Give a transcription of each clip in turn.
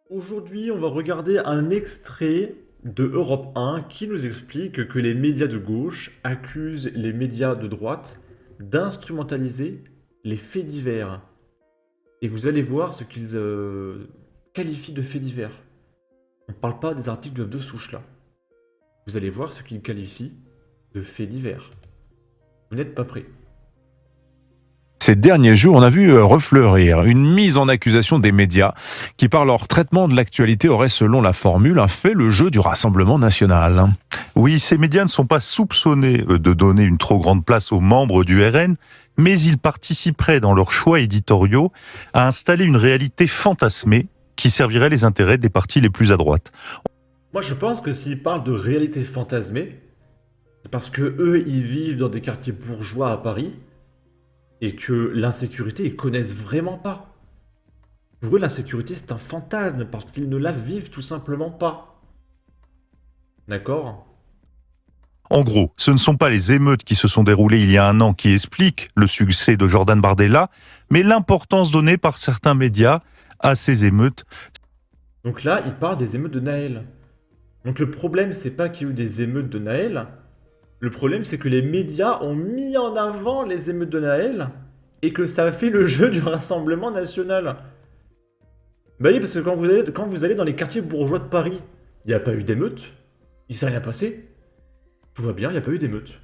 Aujourd'hui, on va regarder un extrait de Europe 1 qui nous explique que les médias de gauche accusent les médias de droite d'instrumentaliser les faits divers. Et vous allez voir ce qu'ils qualifient de faits divers. On ne parle pas des articles de souche là. Vous allez voir ce qu'ils qualifient de faits divers. Vous n'êtes pas prêts. Ces derniers jours, on a vu refleurir une mise en accusation des médias qui, par leur traitement de l'actualité, auraient, selon la formule, fait le jeu du Rassemblement national. Oui, ces médias ne sont pas soupçonnés de donner une trop grande place aux membres du RN, mais ils participeraient dans leurs choix éditoriaux à installer une réalité fantasmée qui servirait les intérêts des partis les plus à droite. Moi, je pense que s'ils parlent de réalité fantasmée, c'est parce que eux, ils vivent dans des quartiers bourgeois à Paris et que l'insécurité, ils connaissent vraiment pas. Pour eux, l'insécurité, c'est un fantasme parce qu'ils ne la vivent tout simplement pas. D'accord? En gros, ce ne sont pas les émeutes qui se sont déroulées il y a un an qui expliquent le succès de Jordan Bardella, mais l'importance donnée par certains médias à ces émeutes. Donc là, ils parlent des émeutes de Naël. Donc le problème, c'est pas qu'il y a eu des émeutes de Naël. Le problème, c'est que les médias ont mis en avant les émeutes de Naël et que ça a fait le jeu du Rassemblement national. Bah oui, parce que quand vous allez dans les quartiers bourgeois de Paris, il n'y a pas eu d'émeute. Il s'est rien passé. Tout va bien, il n'y a pas eu d'émeute.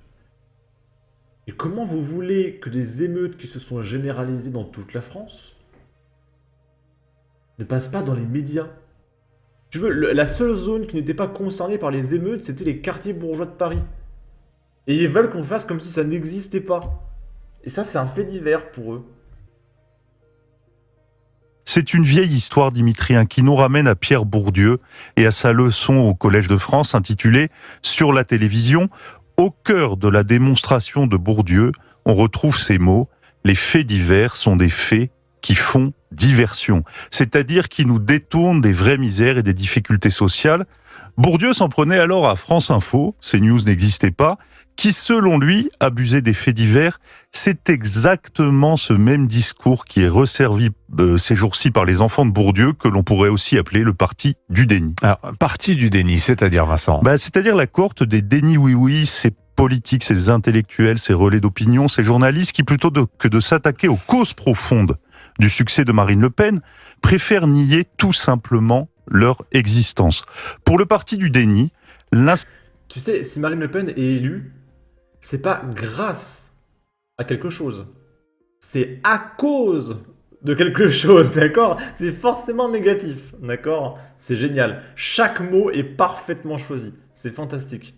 Et comment vous voulez que des émeutes qui se sont généralisées dans toute la France ne passent pas dans les médias? Tu veux, la seule zone qui n'était pas concernée par les émeutes, c'était les quartiers bourgeois de Paris. Et ils veulent qu'on fasse comme si ça n'existait pas. Et ça, c'est un fait divers pour eux. C'est une vieille histoire, Dimitri, qui nous ramène à Pierre Bourdieu et à sa leçon au Collège de France intitulée « Sur la télévision ». Au cœur de la démonstration de Bourdieu, on retrouve ces mots « Les faits divers sont des faits qui font diversion », c'est-à-dire qui nous détournent des vraies misères et des difficultés sociales. Bourdieu s'en prenait alors à France Info, CNews n'existait pas, qui, selon lui, abusait des faits divers. C'est exactement ce même discours qui est resservi ces jours-ci par les enfants de Bourdieu, que l'on pourrait aussi appeler le parti du déni. Alors, parti du déni, c'est-à-dire, Vincent? C'est-à-dire la cohorte des dénis oui-oui, ces politiques, ces intellectuels, ces relais d'opinion, ces journalistes qui, plutôt que de s'attaquer aux causes profondes du succès de Marine Le Pen, préfèrent nier tout simplement leur existence. Pour le parti du déni, Tu sais, si Marine Le Pen est élue, c'est pas grâce à quelque chose. C'est à cause de quelque chose, d'accord? C'est forcément négatif, d'accord? C'est génial. Chaque mot est parfaitement choisi. C'est fantastique.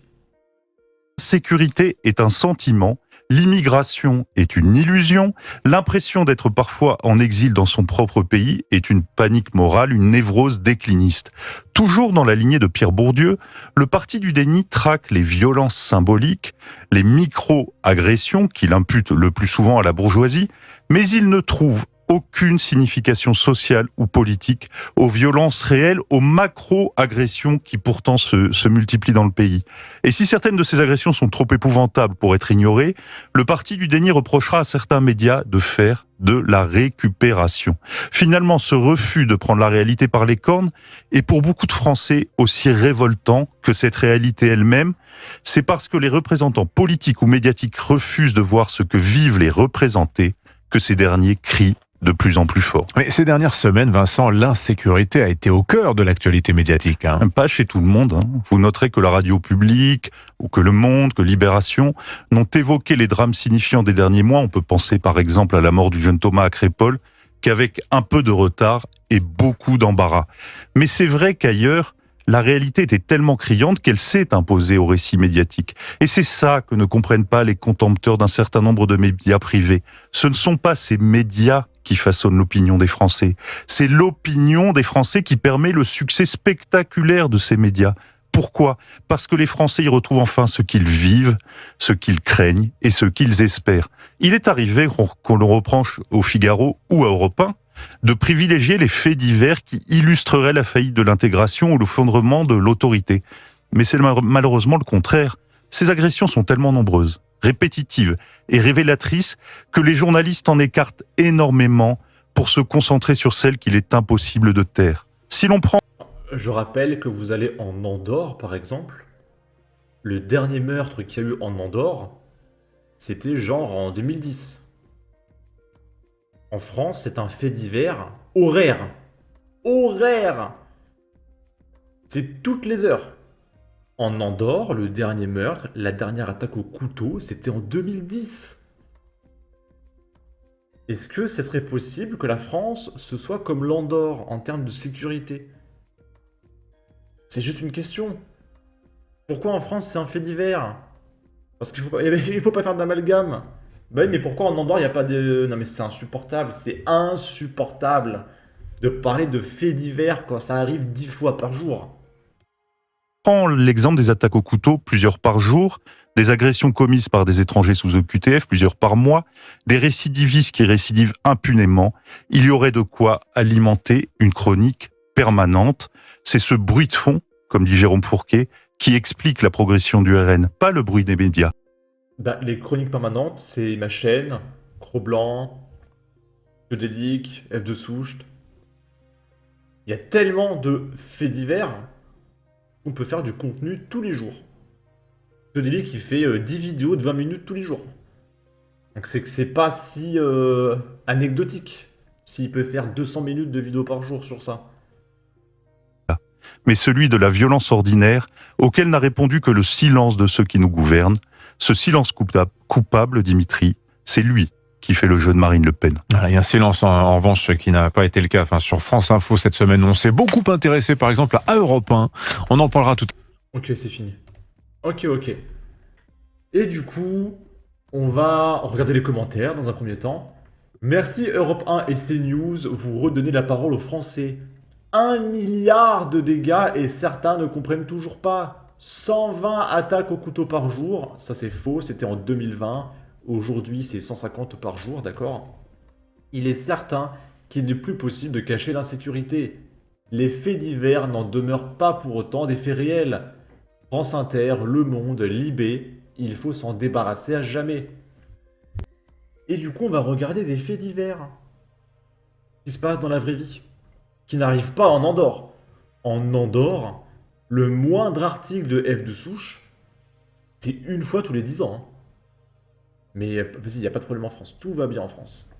Sécurité est un sentiment, l'immigration est une illusion, l'impression d'être parfois en exil dans son propre pays est une panique morale, une névrose décliniste. Toujours dans la lignée de Pierre Bourdieu, le parti du déni traque les violences symboliques, les micro-agressions qu'il impute le plus souvent à la bourgeoisie, mais il ne trouve aucune signification sociale ou politique aux violences réelles, aux macro-agressions qui pourtant se multiplient dans le pays. Et si certaines de ces agressions sont trop épouvantables pour être ignorées, le parti du déni reprochera à certains médias de faire de la récupération. Finalement, ce refus de prendre la réalité par les cornes est pour beaucoup de Français aussi révoltant que cette réalité elle-même. C'est parce que les représentants politiques ou médiatiques refusent de voir ce que vivent les représentés que ces derniers crient de plus en plus fort. Mais ces dernières semaines, Vincent, l'insécurité a été au cœur de l'actualité médiatique. Pas chez tout le monde. Vous noterez que la radio publique, ou que Le Monde, que Libération, n'ont évoqué les drames signifiants des derniers mois. On peut penser par exemple à la mort du jeune Thomas à Crépol, qu'avec un peu de retard et beaucoup d'embarras. Mais c'est vrai qu'ailleurs, la réalité était tellement criante qu'elle s'est imposée au récit médiatique. Et c'est ça que ne comprennent pas les contempteurs d'un certain nombre de médias privés. Ce ne sont pas ces médias qui façonnent l'opinion des Français. C'est l'opinion des Français qui permet le succès spectaculaire de ces médias. Pourquoi ? Parce que les Français y retrouvent enfin ce qu'ils vivent, ce qu'ils craignent et ce qu'ils espèrent. Il est arrivé qu'on le reproche au Figaro ou à Europe 1 de privilégier les faits divers qui illustreraient la faillite de l'intégration ou le fondement de l'autorité. Mais c'est malheureusement le contraire. Ces agressions sont tellement nombreuses, répétitives et révélatrices que les journalistes en écartent énormément pour se concentrer sur celles qu'il est impossible de taire. Si l'on prend Je rappelle que vous allez en Andorre, par exemple. Le dernier meurtre qu'il y a eu en Andorre, c'était genre en 2010. En France, c'est un fait divers horaire. Horaire! C'est toutes les heures. En Andorre, le dernier meurtre, la dernière attaque au couteau, c'était en 2010. Est-ce que ce serait possible que la France, ce soit comme l'Andorre en termes de sécurité? C'est juste une question. Pourquoi en France c'est un fait divers? Parce qu'il faut pas, il faut pas faire d'amalgame. Bah oui, mais pourquoi en Andorre il n'y a pas de... Non mais c'est insupportable, c'est insupportable de parler de faits divers quand ça arrive 10 fois par jour. l'exemple des attaques au couteau, plusieurs par jour, des agressions commises par des étrangers sous OQTF, plusieurs par mois, des récidivistes qui récidivent impunément, il y aurait de quoi alimenter une chronique permanente. C'est ce bruit de fond, comme dit Jérôme Fourquet, qui explique la progression du RN, pas le bruit des médias. Bah, les chroniques permanentes, c'est ma chaîne, Cro-Blanc, Délic, F de Soucht. Il y a tellement de faits divers qu'on peut faire du contenu tous les jours. Délic, il fait 10 vidéos de 20 minutes tous les jours. Donc c'est que c'est pas si anecdotique s'il peut faire 200 minutes de vidéos par jour sur ça. Mais celui de la violence ordinaire, auquel n'a répondu que le silence de ceux qui nous gouvernent. Ce silence coupable, Dimitri, c'est lui qui fait le jeu de Marine Le Pen. Voilà, il y a un silence en revanche qui n'a pas été le cas. Enfin, sur France Info cette semaine, on s'est beaucoup intéressé par exemple à Europe 1. On en parlera tout à l'heure. Ok, c'est fini. Ok. Et du coup, on va regarder les commentaires dans un premier temps. Merci Europe 1 et CNews, vous redonnez la parole aux Français. 1 milliard de dégâts et certains ne comprennent toujours pas. 120 attaques au couteau par jour, ça c'est faux, c'était en 2020. Aujourd'hui c'est 150 par jour, d'accord? Il est certain qu'il n'est plus possible de cacher l'insécurité. Les faits divers n'en demeurent pas pour autant des faits réels. France Inter, Le Monde, Libé, il faut s'en débarrasser à jamais. Et du coup, on va regarder des faits divers qui se passent dans la vraie vie, qui n'arrivent pas en Andorre. En Andorre, le moindre article de F de souche, c'est une fois tous les 10 ans. Hein. Mais vas-y, il n'y a pas de problème en France, tout va bien en France.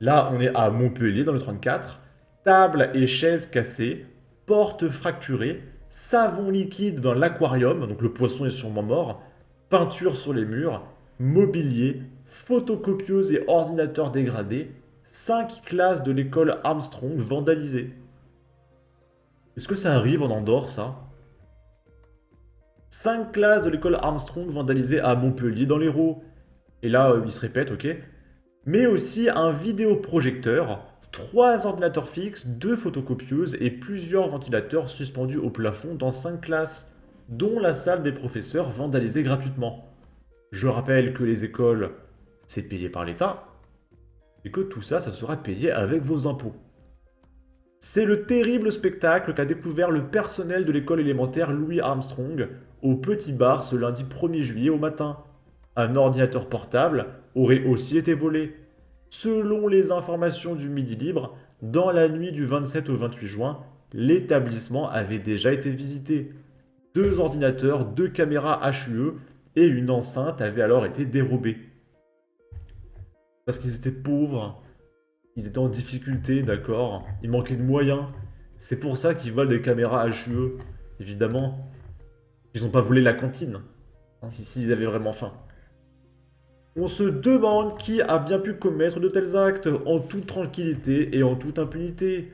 Là, on est à Montpellier, dans le 34. Table et chaises cassées, portes fracturées, savon liquide dans l'aquarium, donc le poisson est sûrement mort, peinture sur les murs, mobilier, photocopieuse et ordinateur dégradé, 5 classes de l'école Armstrong vandalisées. Est-ce que ça arrive en Andorre, ça? 5 classes de l'école Armstrong vandalisées à Montpellier, dans l'Hérault. Et là, il se répète, ok. Mais aussi un vidéoprojecteur, 3 ordinateurs fixes, 2 photocopieuses et plusieurs ventilateurs suspendus au plafond dans 5 classes, dont la salle des professeurs vandalisée gratuitement. Je rappelle que les écoles, c'est payé par l'État, et que tout ça, ça sera payé avec vos impôts. C'est le terrible spectacle qu'a découvert le personnel de l'école élémentaire Louis Armstrong au Petit Bar ce lundi 1er juillet au matin. Un ordinateur portable aurait aussi été volé. Selon les informations du Midi Libre, dans la nuit du 27 au 28 juin, l'établissement avait déjà été visité. 2 ordinateurs, 2 caméras HUE et une enceinte avaient alors été dérobés. Parce qu'ils étaient pauvres, ils étaient en difficulté, d'accord? Il manquait de moyens. C'est pour ça qu'ils volent des caméras HUE, évidemment. Ils n'ont pas volé la cantine, hein, s'ils avaient vraiment faim. On se demande qui a bien pu commettre de tels actes en toute tranquillité et en toute impunité.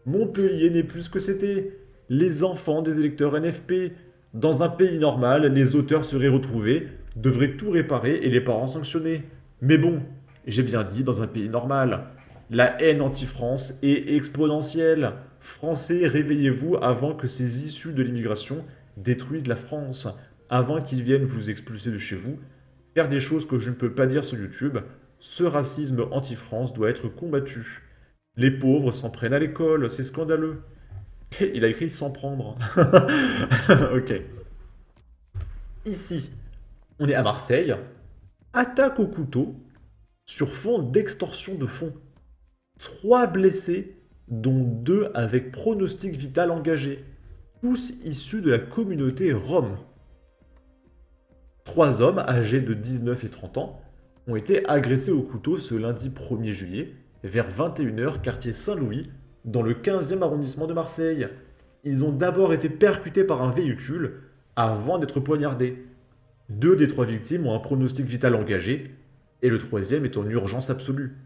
Montpellier n'est plus ce que c'était. Les enfants des électeurs NFP. Dans un pays normal, les auteurs seraient retrouvés, devraient tout réparer et les parents sanctionnés. Mais bon, j'ai bien dit dans un pays normal. La haine anti-France est exponentielle. Français, réveillez-vous avant que ces issus de l'immigration détruisent la France, avant qu'ils viennent vous expulser de chez vous. Faire des choses que je ne peux pas dire sur YouTube, ce racisme anti-France doit être combattu. Les pauvres s'en prennent à l'école, c'est scandaleux. Il a écrit sans prendre. Ok. Ici, on est à Marseille. Attaque au couteau sur fond d'extorsion de fonds. 3 blessés, dont 2 avec pronostic vital engagé, tous issus de la communauté Rome. 3 hommes âgés de 19 et 30 ans ont été agressés au couteau ce lundi 1er juillet, vers 21 h, quartier Saint-Louis, dans le 15e arrondissement de Marseille. Ils ont d'abord été percutés par un véhicule avant d'être poignardés. 2 des 3 victimes ont un pronostic vital engagé, et le 3e est en urgence absolue.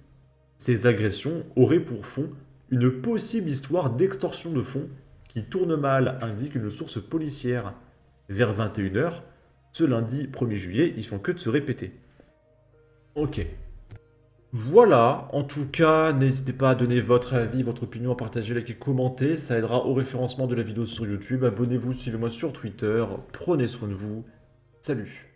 Ces agressions auraient pour fond une possible histoire d'extorsion de fonds qui tourne mal, indique une source policière. Vers 21 h, ce lundi 1er juillet, ils font que de se répéter. Ok. Voilà, en tout cas, n'hésitez pas à donner votre avis, votre opinion, à partager, liker, commenter, ça aidera au référencement de la vidéo sur YouTube. Abonnez-vous, suivez-moi sur Twitter, prenez soin de vous, salut.